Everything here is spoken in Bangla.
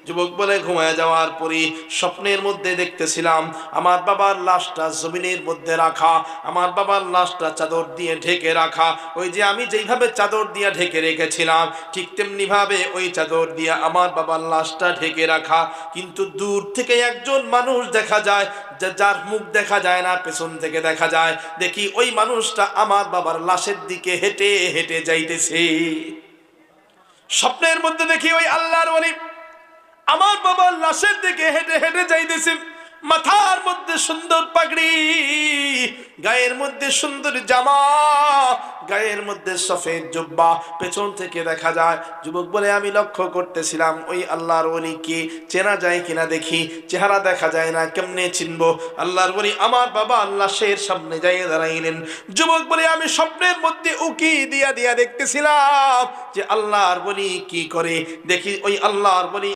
যুবক বলে ঘুমায় যাওয়ার পরে স্বপ্নের মধ্যে দেখতেছিলাম আমার বাবার লাশটা জমিনের মধ্যে রাখা, আমার বাবার লাশটা চাদর দিয়ে ঢেকে রাখা। ওই যে আমি যেইভাবে চাদর দিয়ে ঢেকে রেখেছিলাম ঠিক তেমনি ভাবে ওই চাদর দিয়ে আমার বাবার লাশটা ঢেকে রাখা। কিন্তু দূর থেকে একজন মানুষ দেখা যায়, যার মুখ দেখা যায় না, পেছন থেকে দেখা যায়। দেখি ওই মানুষটা আমার বাবার লাশের দিকে হেঁটে হেঁটে যাইতেছে। স্বপ্নের মধ্যে দেখি ওই আল্লাহর ওলি আমার বাবার লাশের দিকে হেঁটে হেঁটে যাইতেছে। মাথার মধ্যে সুন্দর পাগড়ি, গায়ের মধ্যে সুন্দর জামা, গায়ের মধ্যে সফেদ জুব্বা, পেছন থেকে দেখা যায়। যুবক বলে আমি লক্ষ্য করতেছিলাম ওই আল্লাহর ওলিকে চেনা যায় কিনা দেখি, চেহারা দেখা যায় না, কেমনে চিনবো? আল্লাহর ওলি আমার বাবা লাশের সামনে যাই দাঁড়াইলেন। যুবক বলে আমি স্বপ্নের মধ্যে উকি দিয়া দিয়া দেখতেছিলাম যে আল্লাহর ওলি কি করে। দেখি ওই আল্লাহর ওলি